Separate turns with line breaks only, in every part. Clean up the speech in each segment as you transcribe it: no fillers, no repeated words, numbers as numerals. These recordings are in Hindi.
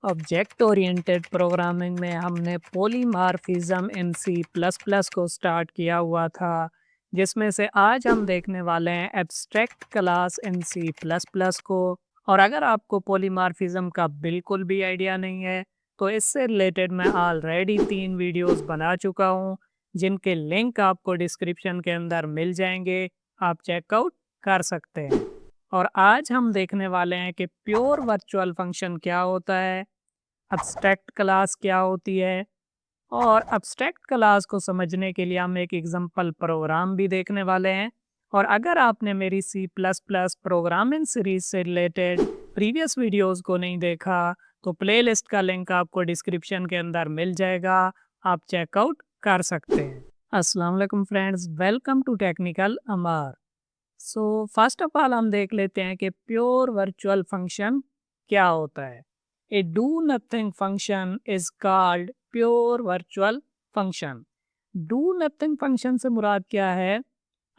ऑब्जेक्ट ओरिएंटेड प्रोग्रामिंग में हमने पॉलीमार्फिज्म इन सी प्लस प्लस को स्टार्ट किया हुआ था, जिसमें से आज हम देखने वाले हैं abstract class in C plus plus को। और अगर आपको पॉलीमार्फिज्म का बिल्कुल भी आइडिया नहीं है, तो इससे रिलेटेड मैं ऑलरेडी 3 वीडियोस बना चुका हूँ, जिनके लिंक आपको डिस्क्रिप्शन के अंदर मिल जाएंगे। आप चेकआउट कर सकते हैं। और आज हम देखने वाले हैं कि प्योर वर्चुअल फंक्शन क्या होता है, अब्स्ट्रैक्ट क्लास क्या होती है, और अब्स्ट्रैक्ट क्लास को समझने के लिए हम एक एग्जांपल प्रोग्राम भी देखने वाले हैं। और अगर आपने मेरी C plus plus programming series से रिलेटेड प्रीवियस वीडियोस को नहीं देखा, तो प्लेलिस्ट का लिंक आपको डिस्क्रिप्शन के अंदर मिल जाएगा। आप चेकआउट कर सकते हैं। अस्सलाम वालेकुम friends, welcome to technical Amar. So first of all हम देख लेते हैं कि प्योर वर्चुअल फंक्शन क्या होता है। A do nothing function is called pure virtual function. Do nothing function से मुराद क्या है?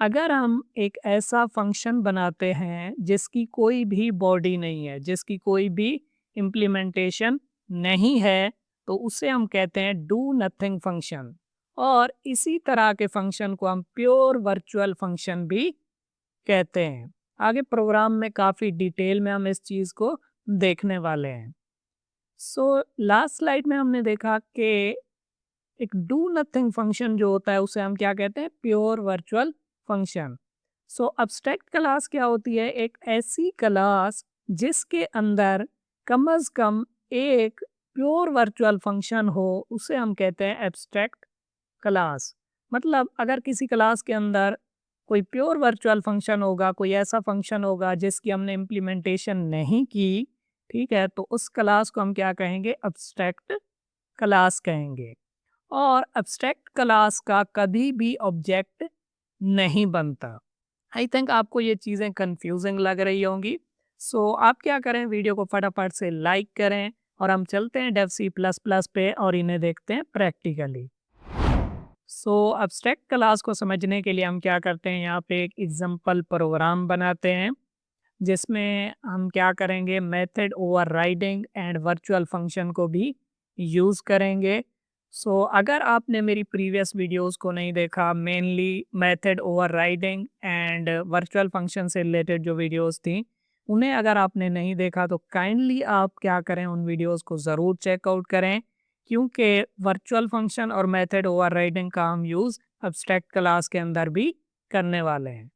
अगर हम एक ऐसा फंक्शन बनाते हैं जिसकी कोई भी बॉडी नहीं है, जिसकी कोई भी इम्प्लीमेंटेशन नहीं है, तो उसे हम कहते हैं डू नथिंग फंक्शन। और इसी तरह के फंक्शन को हम प्योर वर्चुअल फंक्शन भी कहते हैं। आगे प्रोग्राम में काफ़ी डिटेल में हम इस चीज़ को देखने वाले हैं। सो लास्ट स्लाइड में हमने देखा कि एक डू नथिंग फंक्शन जो होता है उसे हम क्या कहते हैं? Pure virtual function. So abstract class क्या होती है? एक ऐसी क्लास जिसके अंदर कम अज कम एक प्योर वर्चुअल फंक्शन हो, उसे हम कहते हैं एब्स्ट्रैक्ट क्लास। मतलब अगर किसी क्लास के अंदर कोई प्योर वर्चुअल फंक्शन होगा, कोई ऐसा फंक्शन होगा जिसकी हमने इम्प्लीमेंटेशन नहीं की, ठीक है, तो उस क्लास को हम क्या कहेंगे? अब्स्ट्रैक्ट क्लास कहेंगे। और अब्स्ट्रैक्ट क्लास का कभी भी ऑब्जेक्ट नहीं बनता। आई थिंक आपको ये चीज़ें कंफ्यूजिंग लग रही होंगी। सो आप क्या करें, वीडियो को फटाफट से लाइक करें और हम चलते हैं डेव सी प्लस प्लस पे और इन्हें देखते हैं प्रैक्टिकली। सो अब्स्ट्रैक्ट क्लास को समझने के लिए हम क्या करते हैं, यहाँ पे एक एग्जांपल प्रोग्राम बनाते हैं, जिसमें हम क्या करेंगे? Method overriding and virtual function को भी यूज़ करेंगे। सो अगर आपने मेरी प्रीवियस वीडियोस को नहीं देखा, mainly method overriding and virtual function से रिलेटेड जो वीडियोस थी, उन्हें अगर आपने नहीं देखा तो काइंडली आप क्या करें, उन वीडियोस को ज़रूर चेकआउट करें, क्योंकि वर्चुअल फंक्शन और मेथड ओवरराइडिंग का हम यूज़ अब्स्ट्रैक्ट क्लास के अंदर भी करने वाले हैं।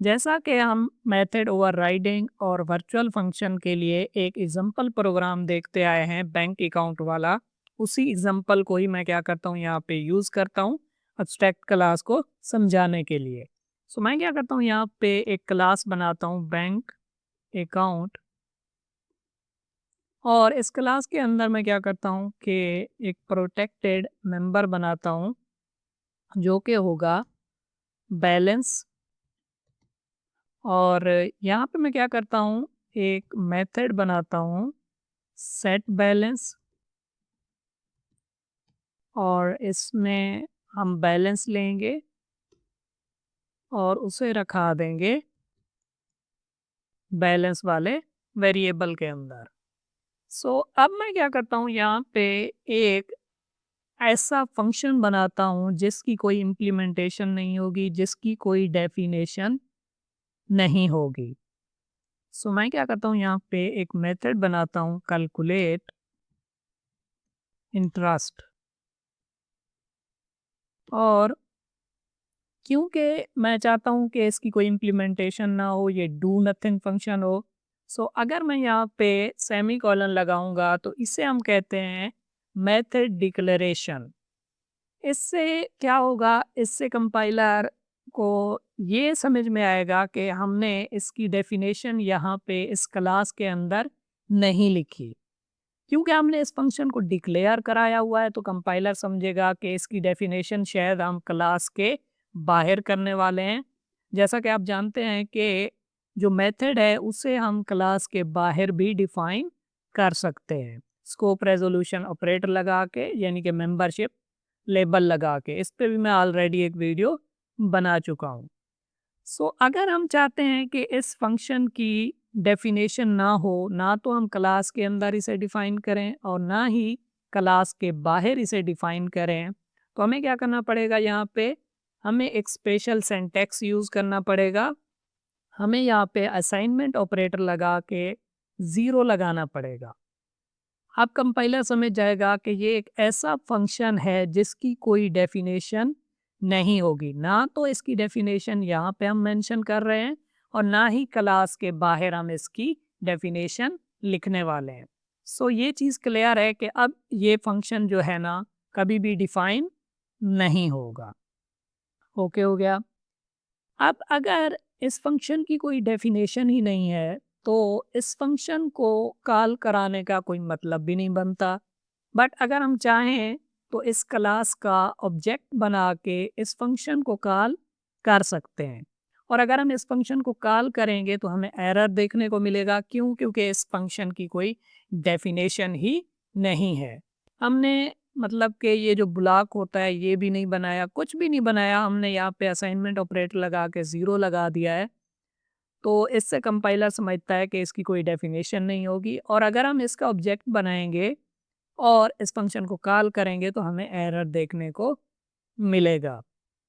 जैसा कि हम मेथड ओवरराइडिंग और वर्चुअल फंक्शन के लिए एक एग्जांपल प्रोग्राम देखते आए हैं, बैंक अकाउंट वाला, उसी एग्जांपल को ही मैं क्या करता हूँ, यहाँ पे यूज़ करता हूँ अब्स्ट्रैक्ट क्लास को समझाने के लिए। सो मैं क्या करता हूँ, यहाँ पे एक क्लास बनाता हूँ बैंक अकाउंट। और इस क्लास के अंदर मैं क्या करता हूँ कि एक प्रोटेक्टेड मेंबर बनाता हूँ, जो कि होगा बैलेंस। और यहाँ पे मैं क्या करता हूँ, एक मेथड बनाता हूँ सेट बैलेंस, और इसमें हम बैलेंस लेंगे और उसे रखा देंगे बैलेंस वाले वेरिएबल के अंदर। सो अब मैं क्या करता हूँ, यहाँ पे एक ऐसा फंक्शन बनाता हूँ जिसकी कोई इम्प्लीमेंटेशन नहीं होगी, जिसकी कोई डेफिनेशन नहीं होगी। सो मैं क्या करता हूँ, यहाँ पे एक मेथड बनाता हूँ कैलकुलेट इंटरेस्ट। और क्योंकि मैं चाहता हूँ कि इसकी कोई इम्प्लीमेंटेशन ना हो, ये डू नथिंग फंक्शन हो, सो अगर मैं यहाँ पे सेमी कॉलन लगाऊंगा तो इसे हम कहते हैं मेथड डिक्लेरेशन। इससे क्या होगा, इससे कंपाइलर को ये समझ में आएगा कि हमने इसकी डेफिनेशन यहाँ पे इस क्लास के अंदर नहीं लिखी। क्योंकि हमने इस फंक्शन को डिक्लेयर कराया हुआ है, तो कंपाइलर समझेगा कि इसकी डेफिनेशन शायद हम क्लास के बाहर करने वाले हैं। जैसा कि आप जानते हैं कि जो मेथड है उसे हम क्लास के बाहर भी डिफाइन कर सकते हैं, स्कोप रेजोल्यूशन ऑपरेटर लगा के, यानी कि मेंबरशिप लेबल लगा के। इस पे भी मैं ऑलरेडी एक वीडियो बना चुका हूँ। सो अगर हम चाहते हैं कि इस फंक्शन की डेफिनेशन ना हो, ना तो हम क्लास के अंदर इसे डिफाइन करें और ना ही क्लास के बाहर इसे डिफाइन करें, तो हमें क्या करना पड़ेगा यहाँ पे? हमें एक स्पेशल सिंटैक्स यूज़ करना पड़ेगा। हमें यहाँ पे असाइनमेंट ऑपरेटर लगा के ज़ीरो लगाना पड़ेगा। अब कंपाइलर समझ जाएगा कि ये एक ऐसा फंक्शन है जिसकी कोई डेफिनेशन नहीं होगी। ना तो इसकी डेफिनेशन यहाँ पे हम मेंशन कर रहे हैं और ना ही क्लास के बाहर हम इसकी डेफिनेशन लिखने वाले हैं। सो ये चीज़ क्लियर है कि अब ये फंक्शन जो है ना कभी भी डिफाइन नहीं होगा। ओके हो गया। अब अगर इस फंक्शन की कोई डेफिनेशन ही नहीं है तो इस फंक्शन को कॉल कराने का कोई मतलब भी नहीं बनता। बट अगर हम चाहें तो इस क्लास का ऑब्जेक्ट बना के इस फंक्शन को कॉल कर सकते हैं। और अगर हम इस फंक्शन को कॉल करेंगे तो हमें एरर देखने को मिलेगा। क्यों? क्योंकि इस फंक्शन की कोई डेफिनेशन ही नहीं है। हमने मतलब कि ये जो ब्लॉक होता है ये भी नहीं बनाया, कुछ भी नहीं बनाया, हमने यहाँ पे असाइनमेंट ऑपरेटर लगा के ज़ीरो लगा दिया है। तो इससे कंपाइलर समझता है कि इसकी कोई डेफिनेशन नहीं होगी और अगर हम इसका ऑब्जेक्ट बनाएंगे और इस फंक्शन को कॉल करेंगे तो हमें एरर देखने को मिलेगा।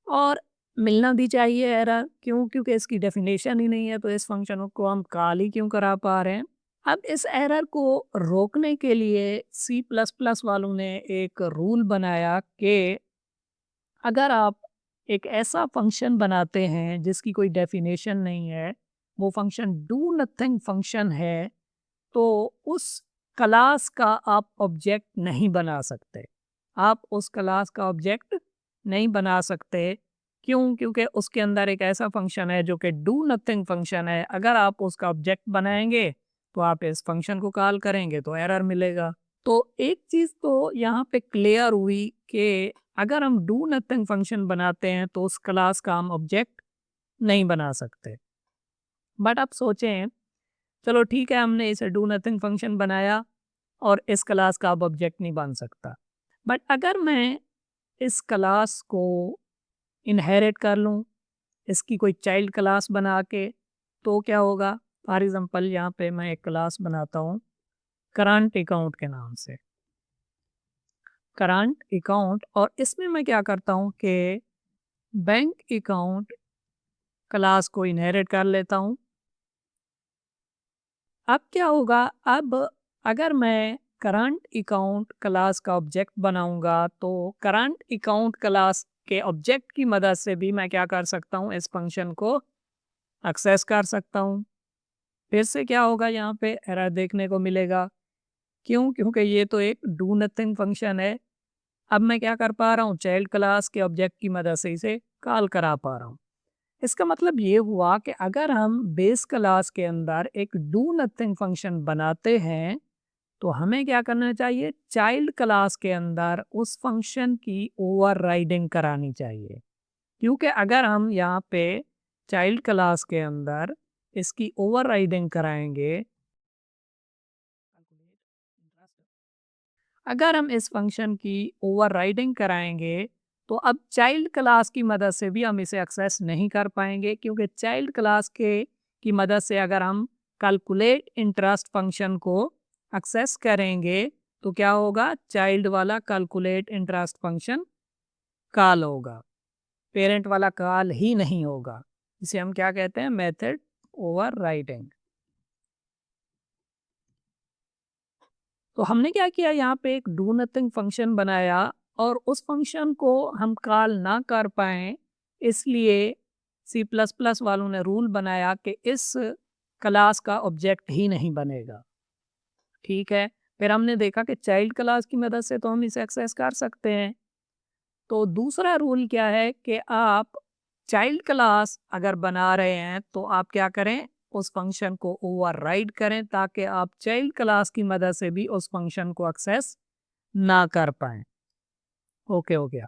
और मिलना भी चाहिए एरर। क्यों? क्योंकि इसकी डेफिनेशन ही नहीं है तो इस फंक्शन को हम कॉल ही क्यों करा पा रहे हैं। अब इस एरर को रोकने के लिए सी प्लस प्लस वालों ने एक रूल बनाया कि अगर आप एक ऐसा फंक्शन बनाते हैं जिसकी कोई डेफिनेशन नहीं है, वो फंक्शन डू नथिंग फंक्शन है, तो उस क्लास का आप ऑब्जेक्ट नहीं बना सकते। आप उस क्लास का ऑब्जेक्ट नहीं बना सकते। क्यों? क्योंकि उसके अंदर एक ऐसा फंक्शन है जो कि डू नथिंग फंक्शन है। अगर आप उसका ऑब्जेक्ट बनाएंगे तो आप इस फंक्शन को कॉल करेंगे तो एरर मिलेगा। तो एक चीज़ तो यहाँ पे क्लियर हुई कि अगर हम डू नथिंग फंक्शन बनाते हैं तो उस क्लास का हम ऑब्जेक्ट नहीं बना सकते। बट आप सोचें, चलो ठीक है हमने इसे डू नथिंग फंक्शन बनाया और इस क्लास का अब ऑब्जेक्ट नहीं बन सकता। बट अगर मैं इस क्लास को इनहेरिट कर लूँ, इसकी कोई चाइल्ड क्लास बना के, तो क्या होगा? फॉर एग्जांपल यहाँ पे मैं एक क्लास बनाता हूँ करंट अकाउंट के नाम से। करंट अकाउंट, और इसमें मैं क्या करता हूँ कि बैंक अकाउंट क्लास को इनहेरिट कर लेता हूँ। अब क्या होगा? अब अगर मैं करंट अकाउंट क्लास का ऑब्जेक्ट बनाऊंगा तो करंट अकाउंट क्लास के ऑब्जेक्ट की मदद से भी मैं क्या कर सकता हूँ? इस फंक्शन को एक्सेस कर सकता हूँ। फिर से क्या होगा? यहाँ पे एरर देखने को मिलेगा। क्यों? क्योंकि ये तो एक डू नथिंग फंक्शन है। अब मैं क्या कर पा रहा हूँ? चाइल्ड क्लास के ऑब्जेक्ट की मदद से इसे कॉल करा पा रहा हूँ। इसका मतलब ये हुआ कि अगर हम बेस क्लास के अंदर एक डू नथिंग फंक्शन बनाते हैं तो हमें क्या करना चाहिए? चाइल्ड क्लास के अंदर उस फंक्शन की ओवरराइडिंग करानी चाहिए। क्योंकि अगर हम यहाँ पे चाइल्ड क्लास के अंदर इसकी ओवरराइडिंग कराएंगे, अगर हम इस फंक्शन की ओवरराइडिंग कराएंगे तो अब चाइल्ड क्लास की मदद से भी हम इसे एक्सेस नहीं कर पाएंगे। क्योंकि चाइल्ड क्लास के की मदद से अगर हम कैलकुलेट इंटरेस्ट फंक्शन को एक्सेस करेंगे तो क्या होगा? चाइल्ड वाला कैलकुलेट इंटरेस्ट फंक्शन कॉल होगा, पेरेंट वाला कॉल ही नहीं होगा। इसे हम क्या कहते हैं? Method overriding. तो हमने क्या किया? यहाँ पे एक डू नथिंग फंक्शन बनाया और उस फंक्शन को हम कॉल ना कर पाए, इसलिए सी प्लस प्लस वालों ने रूल बनाया कि इस क्लास का ऑब्जेक्ट ही नहीं बनेगा। ठीक है। फिर हमने देखा कि चाइल्ड क्लास की मदद से तो हम इसे एक्सेस कर सकते हैं। तो दूसरा रूल क्या है कि आप चाइल्ड क्लास अगर बना रहे हैं तो आप क्या करें? उस फंक्शन को ओवरराइड करें ताकि आप चाइल्ड क्लास की मदद से भी उस फंक्शन को एक्सेस ना कर पाएं। ओके हो गया।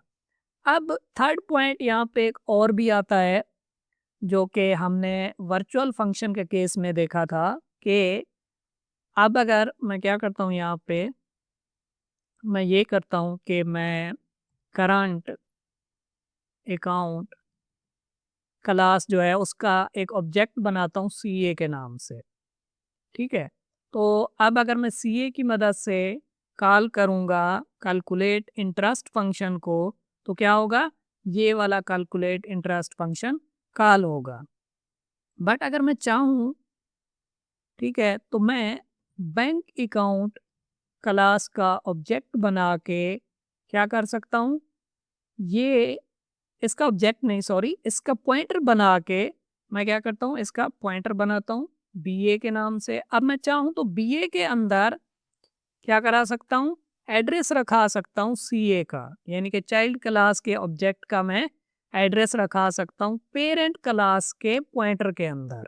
अब थर्ड पॉइंट यहाँ पे एक और भी आता है जो कि हमने वर्चुअल फंक्शन के केस में देखा था कि अब अगर मैं क्या करता हूँ यहाँ पे, मैं ये करता हूँ कि मैं करंट अकाउंट क्लास जो है उसका एक ऑब्जेक्ट बनाता हूँ सी ए के नाम से। ठीक है। तो अब अगर मैं सीए की मदद से कॉल करूँगा कैलकुलेट इंटरेस्ट फंक्शन को, तो क्या होगा, ये वाला कैलकुलेट इंटरेस्ट फंक्शन कॉल होगा। बट अगर मैं चाहूँ, ठीक है, तो मैं बैंक अकाउंट क्लास का ऑब्जेक्ट बना के क्या कर सकता हूँ, ये इसका ऑब्जेक्ट नहीं, सॉरी, इसका पॉइंटर बना के मैं क्या करता हूँ, इसका पॉइंटर बनाता हूँ बीए के नाम से। अब मैं चाहूँ तो बीए के अंदर क्या करा सकता हूँ, एड्रेस रखा सकता हूँ सीए का, यानी कि चाइल्ड क्लास के ऑब्जेक्ट का मैं एड्रेस रखा सकता हूँ पेरेंट क्लास के पॉइंटर के अंदर।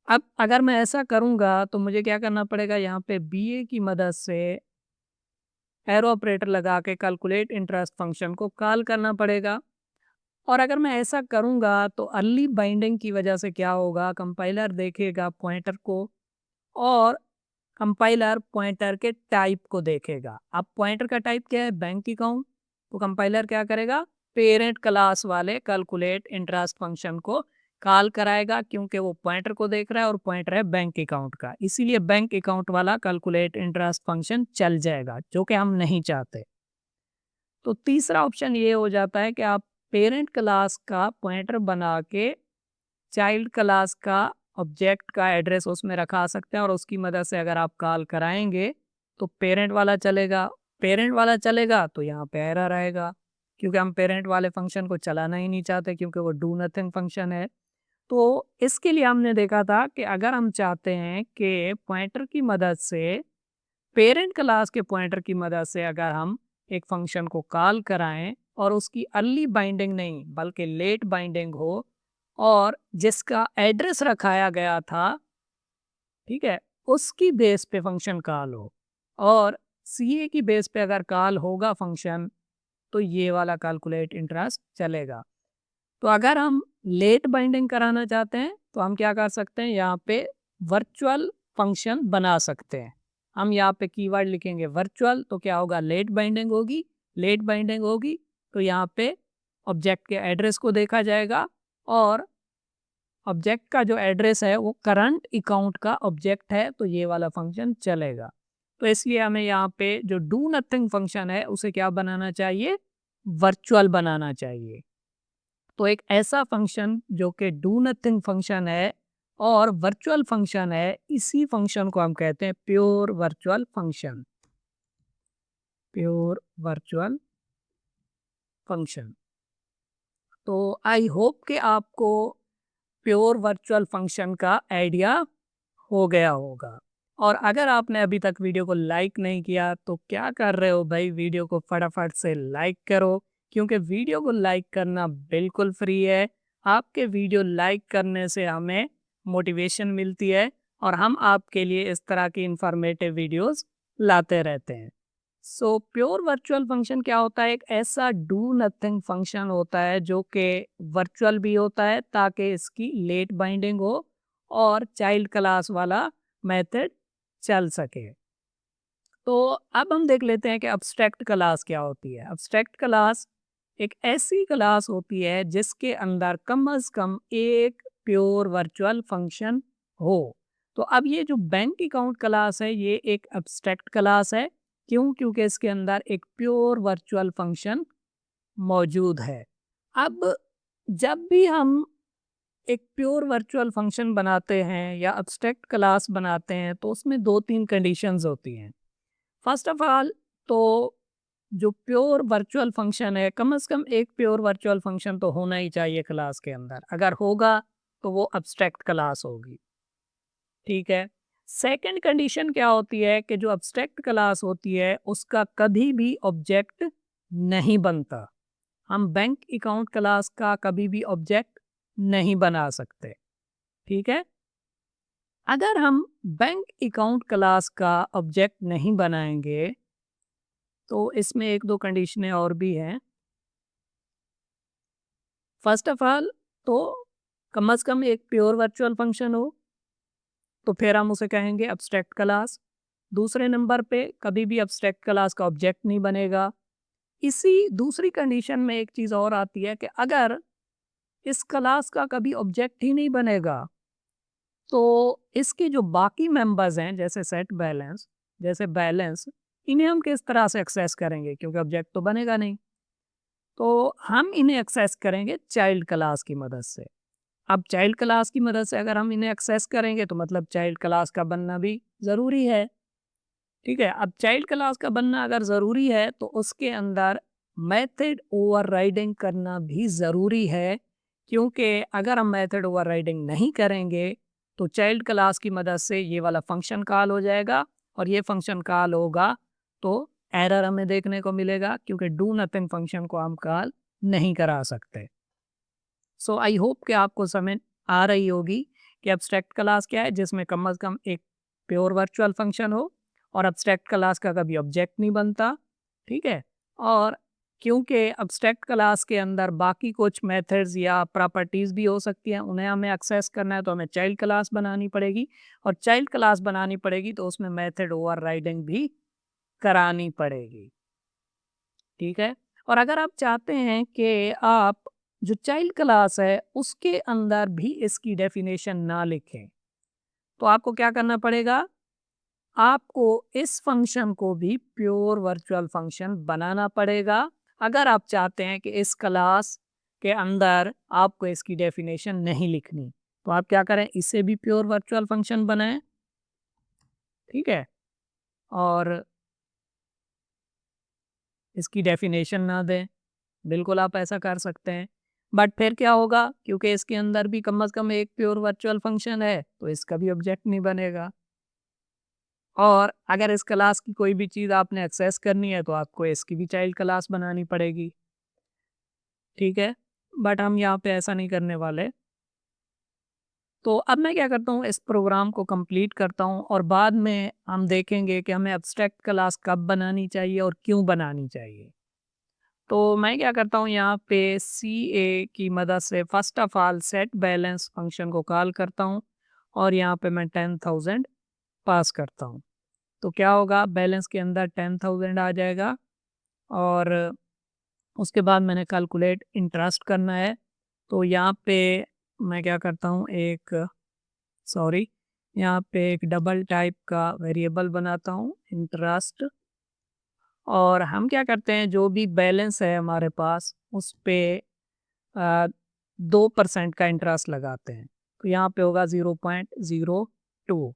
अब अगर मैं ऐसा करूँगा तो मुझे क्या करना पड़ेगा, यहाँ पे बीए की मदद से एरो ऑपरेटर लगा के कैलकुलेट इंटरेस्ट फंक्शन को कॉल करना पड़ेगा। और अगर मैं ऐसा करूँगा तो अर्ली बाइंडिंग की वजह से क्या होगा, कंपाइलर देखेगा पॉइंटर को और कंपाइलर पॉइंटर के टाइप को देखेगा। अब पॉइंटर का टाइप क्या है, बैंक अकाउंट, तो कंपाइलर क्या करेगा, पेरेंट क्लास वाले कैलकुलेट इंटरेस्ट फंक्शन को कॉल कराएगा, क्योंकि वो पॉइंटर को देख रहा है और पॉइंटर है बैंक अकाउंट का, इसीलिए बैंक अकाउंट वाला कैलकुलेट इंटरेस्ट फंक्शन चल जाएगा, जो कि हम नहीं चाहते। तो तीसरा ऑप्शन ये हो जाता है कि आप पेरेंट क्लास का पॉइंटर बना के चाइल्ड क्लास का ऑब्जेक्ट का एड्रेस उसमें रखा सकते हैं और उसकी मदद से अगर आप कॉल कराएंगे तो पेरेंट वाला चलेगा। पेरेंट वाला चलेगा तो यहाँ पे एरर आएगा, क्योंकि हम पेरेंट वाले फंक्शन को चलाना ही नहीं चाहते, क्योंकि वो डू नथिंग फंक्शन है। तो इसके लिए हमने देखा था कि अगर हम चाहते हैं कि पॉइंटर की मदद से, पेरेंट क्लास के पॉइंटर की मदद से अगर हम एक फंक्शन को कॉल कराएं और उसकी अर्ली बाइंडिंग नहीं बल्कि लेट बाइंडिंग हो और जिसका एड्रेस रखाया गया था, ठीक है, उसकी बेस पे फंक्शन कॉल हो और सीए की बेस पे अगर कॉल होगा फंक्शन, तो ये वाला कैलकुलेट इंटरेस्ट चलेगा। तो अगर हम लेट बाइंडिंग कराना चाहते हैं तो हम क्या कर सकते हैं, यहाँ पे वर्चुअल फंक्शन बना सकते हैं। हम यहाँ पे कीवर्ड लिखेंगे वर्चुअल, तो क्या होगा, लेट बाइंडिंग होगी। लेट बाइंडिंग होगी तो यहाँ पे ऑब्जेक्ट के एड्रेस को देखा जाएगा और ऑब्जेक्ट का जो एड्रेस है वो करंट अकाउंट का ऑब्जेक्ट है, तो ये वाला फंक्शन चलेगा। तो इसलिए हमें यहाँ पे जो डू नथिंग फंक्शन है उसे क्या बनाना चाहिए, वर्चुअल बनाना चाहिए। तो एक ऐसा फंक्शन जो कि डू नथिंग फंक्शन है और वर्चुअल फंक्शन है, इसी फंक्शन को हम कहते हैं pure virtual function. Pure virtual function. तो आई होप कि आपको प्योर वर्चुअल फंक्शन का आइडिया हो गया होगा। और अगर आपने अभी तक वीडियो को लाइक नहीं किया तो क्या कर रहे हो भाई, वीडियो को फटाफट से लाइक करो, क्योंकि वीडियो को लाइक करना बिल्कुल फ्री है। आपके वीडियो लाइक करने से हमें मोटिवेशन मिलती है और हम आपके लिए इस तरह की इंफॉर्मेटिव वीडियोस लाते रहते हैं। सो प्योर वर्चुअल फंक्शन क्या होता है, एक ऐसा डू नथिंग फंक्शन होता है जो कि वर्चुअल भी होता है ताकि इसकी लेट बाइंडिंग हो और चाइल्ड क्लास वाला मेथड चल सके। तो अब हम देख लेते हैं कि अब्स्ट्रैक्ट क्लास क्या होती है। अब्स्ट्रैक्ट क्लास एक ऐसी क्लास होती है जिसके अंदर कम अज कम एक प्योर वर्चुअल फंक्शन हो। तो अब ये जो बैंक अकाउंट क्लास है ये एक अब्स्ट्रैक्ट क्लास है। क्यों? क्योंकि इसके अंदर एक प्योर वर्चुअल फंक्शन मौजूद है। अब जब भी हम एक प्योर वर्चुअल फंक्शन बनाते हैं या अब्स्ट्रैक्ट क्लास बनाते हैं तो उसमें दो तीन कंडीशंस होती हैं। फर्स्ट ऑफ ऑल, तो जो प्योर वर्चुअल फंक्शन है, कम से कम एक प्योर वर्चुअल फंक्शन तो होना ही चाहिए क्लास के अंदर। अगर होगा तो वो अब्स्ट्रैक्ट क्लास होगी, ठीक है। सेकंड कंडीशन क्या होती है कि जो अब्स्ट्रैक्ट क्लास होती है उसका कभी भी ऑब्जेक्ट नहीं बनता। हम बैंक अकाउंट क्लास का कभी भी ऑब्जेक्ट नहीं बना सकते, ठीक है। अगर हम बैंक अकाउंट क्लास का ऑब्जेक्ट नहीं बनाएंगे तो इसमें एक दो कंडीशनें और भी हैं। फर्स्ट ऑफ ऑल, तो कम से कम एक प्योर वर्चुअल फंक्शन हो, तो फिर हम उसे कहेंगे अब्स्ट्रैक्ट क्लास। दूसरे नंबर पे कभी भी अब्स्ट्रैक्ट क्लास का ऑब्जेक्ट नहीं बनेगा। इसी दूसरी कंडीशन में एक चीज़ और आती है कि अगर इस क्लास का कभी ऑब्जेक्ट ही नहीं बनेगा तो इसके जो बाकी मेंबर्स हैं जैसे सेट बैलेंस, जैसे बैलेंस, इन्हें हम किस तरह से एक्सेस करेंगे क्योंकि ऑब्जेक्ट तो बनेगा नहीं। तो हम इन्हें एक्सेस करेंगे चाइल्ड क्लास की मदद से। अब चाइल्ड क्लास की मदद से अगर हम इन्हें एक्सेस करेंगे तो मतलब चाइल्ड क्लास का बनना भी ज़रूरी है। ठीक है, अब चाइल्ड क्लास का बनना अगर ज़रूरी है तो उसके अंदर मेथड ओवरराइडिंग करना भी ज़रूरी है, क्योंकि अगर हम मेथड ओवरराइडिंग नहीं करेंगे तो चाइल्ड क्लास की मदद से ये वाला फंक्शन कॉल हो जाएगा और ये फंक्शन कॉल होगा तो एरर हमें देखने को मिलेगा क्योंकि डू नथिंग फंक्शन को हम कॉल नहीं करा सकते। सो आई होप कि आपको समझ आ रही होगी कि एब्स्ट्रैक्ट क्लास क्या है, जिसमें कम से कम एक प्योर वर्चुअल फंक्शन हो और एब्स्ट्रैक्ट क्लास का कभी ऑब्जेक्ट नहीं बनता। ठीक है, और क्योंकि एब्स्ट्रैक्ट क्लास के अंदर बाकी कुछ मेथड्स या प्रॉपर्टीज़ भी हो सकती हैं, उन्हें हमें एक्सेस करना है तो हमें चाइल्ड क्लास बनानी पड़ेगी और चाइल्ड क्लास बनानी पड़ेगी तो उसमें मेथड ओवरराइडिंग भी करानी पड़ेगी। ठीक है, और अगर आप चाहते हैं कि आप जो चाइल्ड क्लास है उसके अंदर भी इसकी डेफिनेशन ना लिखें तो आपको क्या करना पड़ेगा, आपको इस फंक्शन को भी प्योर वर्चुअल फंक्शन बनाना पड़ेगा अगर आप चाहते हैं कि इस क्लास के अंदर आपको इसकी डेफिनेशन नहीं लिखनी। तो आप क्या करें, इसे भी प्योर वर्चुअल फंक्शन बनाएं। ठीक है, और इसकी डेफिनेशन ना दें, बिल्कुल आप ऐसा कर सकते हैं। बट फिर क्या होगा, क्योंकि इसके अंदर भी कम से कम एक प्योर वर्चुअल फंक्शन है तो इसका भी ऑब्जेक्ट नहीं बनेगा। और अगर इस क्लास की कोई भी चीज़ आपने एक्सेस करनी है तो आपको इसकी भी चाइल्ड क्लास बनानी पड़ेगी। ठीक है, बट हम यहाँ पे ऐसा नहीं करने वाले। तो अब मैं क्या करता हूँ, इस प्रोग्राम को कंप्लीट करता हूँ और बाद में हम देखेंगे कि हमें एब्स्ट्रैक्ट क्लास कब बनानी चाहिए और क्यों बनानी चाहिए। तो मैं क्या करता हूँ, यहाँ पे सी ए की मदद से first of all set balance function को कॉल करता हूँ और यहाँ पे मैं 10,000 पास करता हूँ। तो क्या होगा, बैलेंस के अंदर 10,000 आ जाएगा और उसके बाद मैंने कैलकुलेट इंटरेस्ट करना है। तो यहाँ पे मैं क्या करता हूँ, सॉरी यहाँ पे एक डबल टाइप का वेरिएबल बनाता हूँ इंटरेस्ट, और हम क्या करते हैं, जो भी बैलेंस है हमारे पास उस पे 2% का इंटरेस्ट लगाते हैं। तो यहाँ पे होगा 0.02।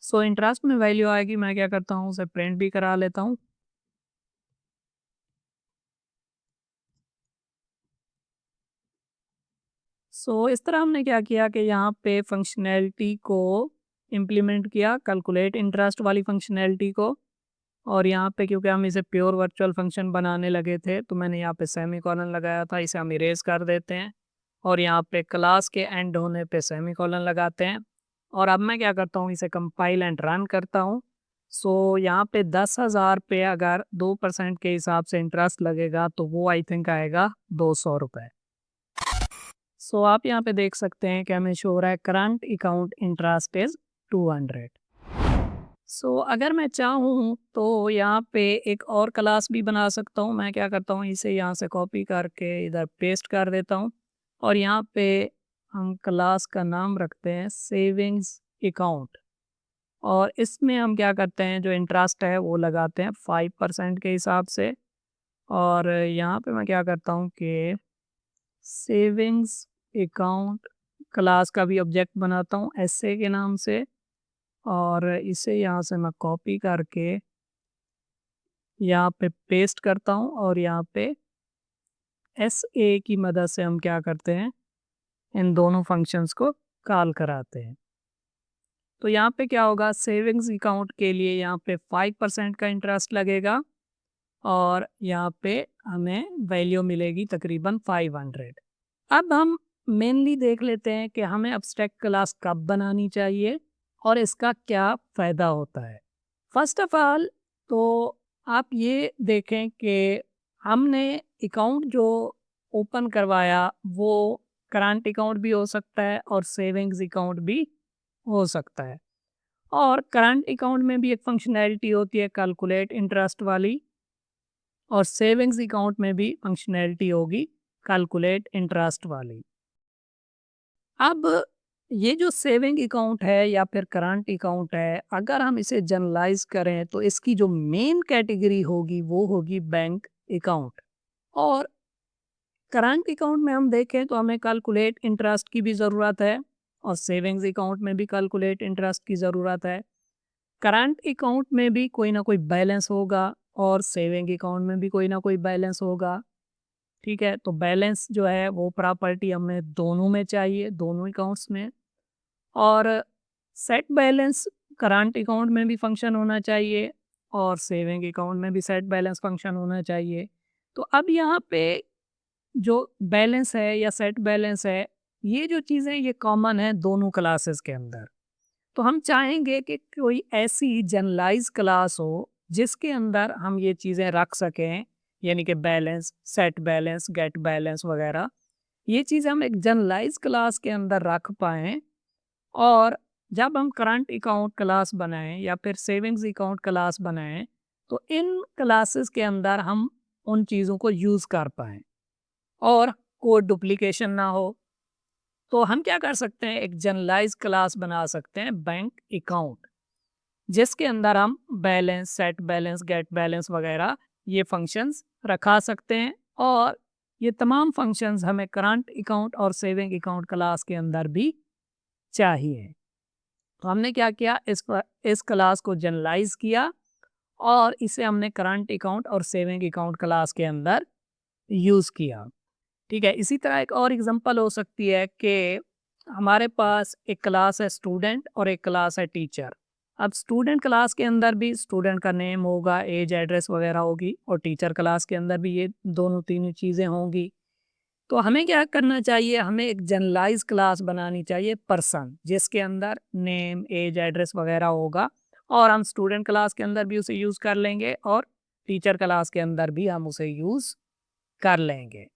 सो इंटरेस्ट में वैल्यू आएगी, मैं क्या करता हूँ उसे प्रिंट भी करा लेता हूँ। सो इस तरह हमने क्या किया कि यहाँ पे फंक्शनैलिटी को इम्प्लीमेंट किया, कैलकुलेट इंटरेस्ट वाली फंक्शनैलिटी को, और यहाँ पे क्योंकि हम इसे प्योर वर्चुअल फंक्शन बनाने लगे थे तो मैंने यहाँ पे सेमीकोलन लगाया था, इसे हम इरेज कर देते हैं और यहाँ पे क्लास के एंड होने पे सेमीकोलन लगाते हैं। और अब मैं क्या करता हूँ, इसे कंपाइल एंड रन करता हूँ। सो यहाँ पे 10,000 पे अगर 2% के हिसाब से इंटरेस्ट लगेगा तो वो आई थिंक आएगा 200 रुपये। सो आप यहाँ पे देख सकते हैं कि हमें शो हो रहा है करंट अकाउंट इंटरेस्ट इज 200। सो अगर मैं चाहूँ तो यहाँ पे एक और क्लास भी बना सकता हूँ। मैं क्या करता हूँ, इसे यहाँ से कॉपी करके इधर पेस्ट कर देता हूँ और यहाँ पे हम क्लास का नाम रखते हैं सेविंग्स अकाउंट, और इसमें हम क्या करते हैं, जो इंटरेस्ट है वो लगाते हैं 5% के हिसाब से। और यहाँ पे मैं क्या करता हूँ कि सेविंग्स अकाउंट क्लास का भी ऑब्जेक्ट बनाता हूँ एसए के नाम से, और इसे यहाँ से मैं कॉपी करके यहाँ पे पेस्ट करता हूँ और यहाँ पे एस ए की मदद से हम क्या करते हैं, इन दोनों फंक्शंस को कॉल कराते हैं। तो यहाँ पे क्या होगा, सेविंग्स अकाउंट के लिए यहाँ पे 5% का इंटरेस्ट लगेगा और यहाँ पे हमें वैल्यू मिलेगी तकरीबन 500। अब हम मेनली देख लेते हैं कि हमें एब्स्ट्रैक्ट क्लास कब बनानी चाहिए और इसका क्या फ़ायदा होता है। फर्स्ट ऑफ ऑल तो आप ये देखें कि हमने अकाउंट जो ओपन करवाया वो करंट अकाउंट भी हो सकता है और सेविंग्स अकाउंट भी हो सकता है, और करंट अकाउंट में भी एक फंक्शनैलिटी होती है कैलकुलेट इंटरेस्ट वाली, और सेविंग्स अकाउंट में भी फंक्शनैलिटी होगी कैलकुलेट इंटरेस्ट वाली। अब ये जो सेविंग अकाउंट है या फिर करंट अकाउंट है, अगर हम इसे जनरलाइज करें तो इसकी जो मेन कैटेगरी होगी वो होगी बैंक अकाउंट। और करंट अकाउंट में हम देखें तो हमें कैलकुलेट इंटरेस्ट की भी ज़रूरत है और सेविंग्स अकाउंट में भी कैलकुलेट इंटरेस्ट की ज़रूरत है। करंट अकाउंट में भी कोई ना कोई बैलेंस होगा और सेविंग अकाउंट में भी कोई ना कोई बैलेंस होगा। ठीक है, तो बैलेंस जो है वो प्रॉपर्टी हमें दोनों में चाहिए, दोनों अकाउंट्स में। और सेट बैलेंस करंट अकाउंट में भी फंक्शन होना चाहिए और सेविंग अकाउंट में भी सेट बैलेंस फंक्शन होना चाहिए। तो अब यहाँ पे जो बैलेंस है या सेट बैलेंस है, ये जो चीज़ें ये कॉमन है दोनों क्लासेस के अंदर। तो हम चाहेंगे कि कोई ऐसी जनरलाइज क्लास हो जिसके अंदर हम ये चीज़ें रख सकें, यानी कि balance, set balance, get balance वगैरह। ये चीज़ हम एक जनरलाइज क्लास के अंदर रख पाएँ और जब हम करंट अकाउंट क्लास बनाएं या फिर सेविंग्स अकाउंट क्लास बनाएं तो इन क्लासेस के अंदर हम उन चीज़ों को यूज़ कर पाएँ और कोड डुप्लीकेशन ना हो। तो हम क्या कर सकते हैं, एक जनरलाइज क्लास बना सकते हैं बैंक अकाउंट, जिसके अंदर हम balance, set balance, get balance वगैरह ये फंक्शंस रखा सकते हैं। और ये तमाम फंक्शंस हमें करंट अकाउंट और सेविंग अकाउंट क्लास के अंदर भी चाहिए। तो हमने क्या किया, इस क्लास को जनरलाइज किया और इसे हमने करंट अकाउंट और सेविंग अकाउंट क्लास के अंदर यूज़ किया। ठीक है, इसी तरह एक और एग्जांपल हो सकती है कि हमारे पास एक क्लास है स्टूडेंट और एक क्लास है टीचर। अब स्टूडेंट क्लास के अंदर भी स्टूडेंट का नेम होगा, एज, एड्रेस वगैरह होगी और टीचर क्लास के अंदर भी ये दोनों तीनों चीज़ें होंगी। तो हमें क्या करना चाहिए, हमें एक जनरलाइज क्लास बनानी चाहिए पर्सन, जिसके अंदर नेम, एज, एड्रेस वगैरह होगा और हम स्टूडेंट क्लास के अंदर भी उसे यूज़ कर लेंगे और टीचर क्लास के अंदर भी हम उसे यूज़ कर लेंगे।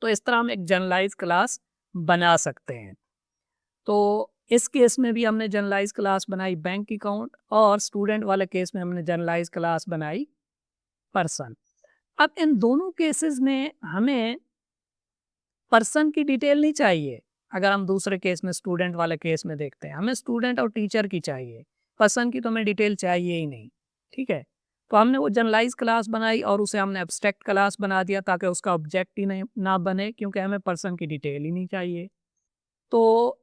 तो इस तरह हम एक जनरलाइज क्लास बना सकते हैं। तो इस केस में भी हमने जनरलाइज क्लास बनाई बैंक अकाउंट और स्टूडेंट वाले केस में हमने जनरलाइज क्लास बनाई पर्सन। अब इन दोनों केसेस में हमें पर्सन की डिटेल नहीं चाहिए। अगर हम दूसरे केस में स्टूडेंट वाले केस में देखते हैं, हमें स्टूडेंट और टीचर की चाहिए, पर्सन की तो हमें डिटेल चाहिए ही नहीं। ठीक है, तो हमने वो जनरलाइज क्लास बनाई और उसे हमने एब्स्ट्रैक्ट क्लास बना दिया ताकि उसका ऑब्जेक्ट ही नहीं ना बने, क्योंकि हमें पर्सन की डिटेल ही नहीं चाहिए। तो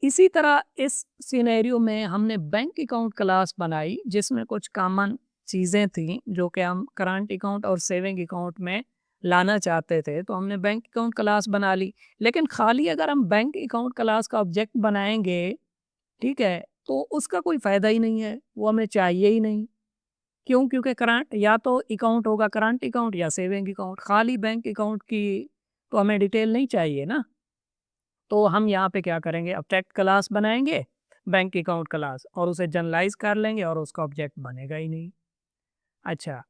इसी तरह इस सिनेरियो में हमने बैंक अकाउंट क्लास बनाई जिसमें कुछ कॉमन चीज़ें थी जो कि हम करंट अकाउंट और सेविंग अकाउंट में लाना चाहते थे, तो हमने बैंक अकाउंट क्लास बना ली। लेकिन खाली अगर हम बैंक अकाउंट क्लास का ऑब्जेक्ट बनाएंगे, ठीक है, तो उसका कोई फ़ायदा ही नहीं है, वो हमें चाहिए ही नहीं। क्यों? क्योंकि करंट या तो अकाउंट होगा करंट अकाउंट या सेविंग अकाउंट, खाली बैंक अकाउंट की तो हमें डिटेल नहीं चाहिए ना। तो हम यहाँ पे क्या करेंगे, अब्स्ट्रैक्ट क्लास बनाएंगे बैंक अकाउंट क्लास और उसे जनरलाइज कर लेंगे और उसका ऑब्जेक्ट बनेगा ही नहीं। अच्छा,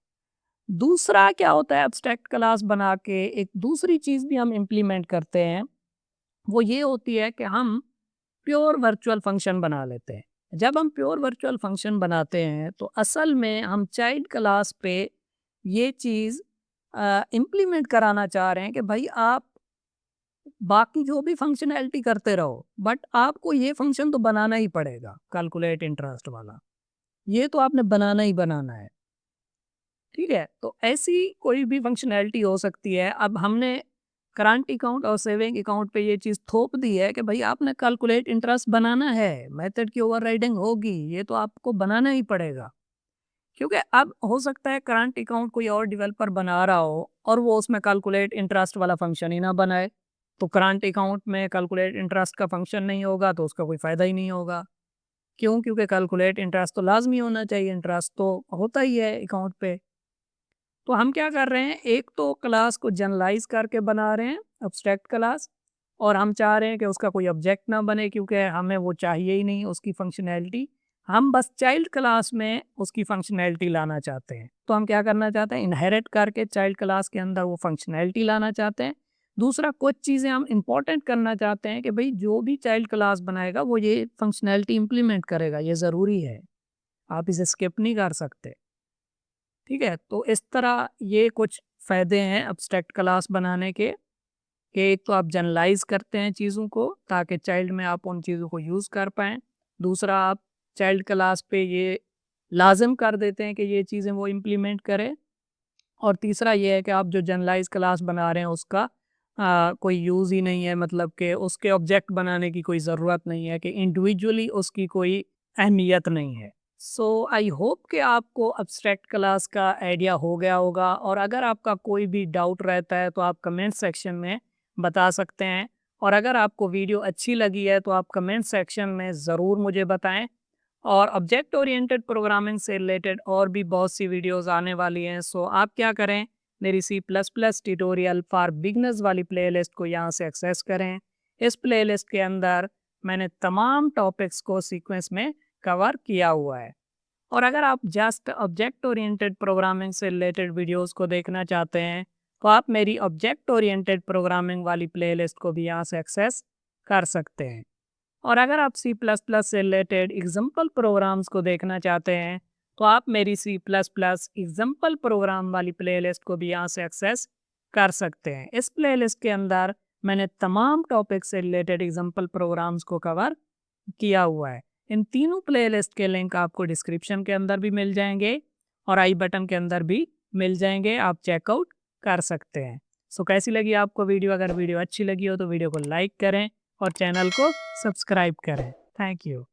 दूसरा क्या होता है, अब्स्ट्रैक्ट क्लास बना के एक दूसरी चीज़ भी हम इम्प्लीमेंट करते हैं, वो ये होती है कि हम प्योर वर्चुअल फंक्शन बना लेते हैं। जब हम प्योर वर्चुअल फंक्शन बनाते हैं तो असल में हम चाइल्ड क्लास पे ये चीज़ इम्प्लीमेंट कराना चाह रहे हैं कि भाई आप बाकी जो भी फंक्शनैलिटी करते रहो, बट आपको ये फंक्शन तो बनाना ही पड़ेगा, कैलकुलेट इंटरेस्ट वाला। ये तो आपने बनाना ही बनाना है। ठीक है? तो ऐसी कोई भी फंक्शनैलिटी हो सकती है। अब हमने करंट अकाउंट और सेविंग अकाउंट पे ये चीज़ थोप दी है कि भई आपने कैलकुलेट इंटरेस्ट बनाना है, मेथड की ओवरराइडिंग होगी, ये तो आपको बनाना ही पड़ेगा। क्योंकि अब हो सकता है करंट अकाउंट कोई और डेवलपर बना रहा हो और वो उसमें कैलकुलेट इंटरेस्ट वाला फंक्शन ही ना बनाए। तो करंट अकाउंट में कैलकुलेट इंटरेस्ट का फंक्शन नहीं होगा तो उसका कोई फ़ायदा ही नहीं होगा। क्यों? क्योंकि कैलकुलेट इंटरेस्ट तो लाज़मी होना चाहिए, इंटरेस्ट तो होता ही है अकाउंट पे। तो हम क्या कर रहे हैं, एक तो क्लास को जनरलाइज़ करके बना रहे हैं, एब्स्ट्रैक्ट क्लास, और हम चाह रहे हैं कि उसका कोई ऑब्जेक्ट ना बने क्योंकि हमें वो चाहिए ही नहीं उसकी फंक्शनैलिटी। हम बस चाइल्ड क्लास में उसकी फंक्शनैलिटी लाना चाहते हैं। तो हम क्या करना चाहते हैं, इनहेरिट करके चाइल्ड क्लास के अंदर वो फंक्शनैलिटी लाना चाहते हैं। दूसरा, कुछ चीज़ें हम इम्पोर्टेंट करना चाहते हैं कि भई जो भी चाइल्ड क्लास बनाएगा वो ये फंक्शनैलिटी इम्प्लीमेंट करेगा, ये ज़रूरी है। आप इसे स्किप नहीं कर सकते। ठीक है? तो इस तरह ये कुछ फ़ायदे हैं एब्स्ट्रैक्ट क्लास बनाने के। कि एक तो आप जनरलाइज़ करते हैं चीज़ों को ताकि चाइल्ड में आप उन चीज़ों को यूज़ कर पाएँ। दूसरा, आप चाइल्ड क्लास पे ये लाज़िम कर देते हैं कि ये चीज़ें वो इम्प्लीमेंट करें। और तीसरा ये है कि आप जो जनरलाइज़ क्लास बना रहे हैं उसका कोई यूज़ ही नहीं है, मतलब कि उसके ऑब्जेक्ट बनाने की कोई ज़रूरत नहीं है, कि इंडिविजुअली उसकी कोई अहमियत नहीं है। सो आई होप कि आपको एब्स्ट्रैक्ट क्लास का आइडिया हो गया होगा, और अगर आपका कोई भी डाउट रहता है तो आप कमेंट सेक्शन में बता सकते हैं। और अगर आपको वीडियो अच्छी लगी है तो आप कमेंट सेक्शन में ज़रूर मुझे बताएं। और ऑब्जेक्ट ओरिएंटेड प्रोग्रामिंग से रिलेटेड और भी बहुत सी वीडियोस आने वाली हैं। सो आप क्या करें, मेरी C plus plus tutorial for beginners वाली प्लेलिस्ट को यहाँ से एक्सेस करें। इस प्लेलिस्ट के अंदर मैंने तमाम टॉपिक्स को सीक्वेंस में कवर किया हुआ है। और अगर आप जस्ट ऑब्जेक्ट ओरिएंटेड प्रोग्रामिंग से रिलेटेड वीडियोस को देखना चाहते हैं तो आप मेरी ऑब्जेक्ट ओरिएंटेड प्रोग्रामिंग वाली प्लेलिस्ट को भी यहाँ से एक्सेस कर सकते हैं। और अगर आप सी प्लस प्लस से रिलेटेड एग्जाम्पल प्रोग्राम्स को देखना चाहते हैं तो आप मेरी C plus plus example program वाली प्लेलिस्ट को भी यहाँ से एक्सेस कर सकते हैं। इस प्लेलिस्ट के अंदर मैंने तमाम टॉपिक से रिलेटेड एग्जाम्पल प्रोग्राम्स को कवर किया हुआ है। इन तीनों प्लेलिस्ट के लिंक आपको डिस्क्रिप्शन के अंदर भी मिल जाएंगे और आई बटन के अंदर भी मिल जाएंगे, आप चेकआउट कर सकते हैं। सो कैसी लगी आपको वीडियो? अगर वीडियो अच्छी लगी हो तो वीडियो को लाइक करें और चैनल को सब्सक्राइब करें। Thank you.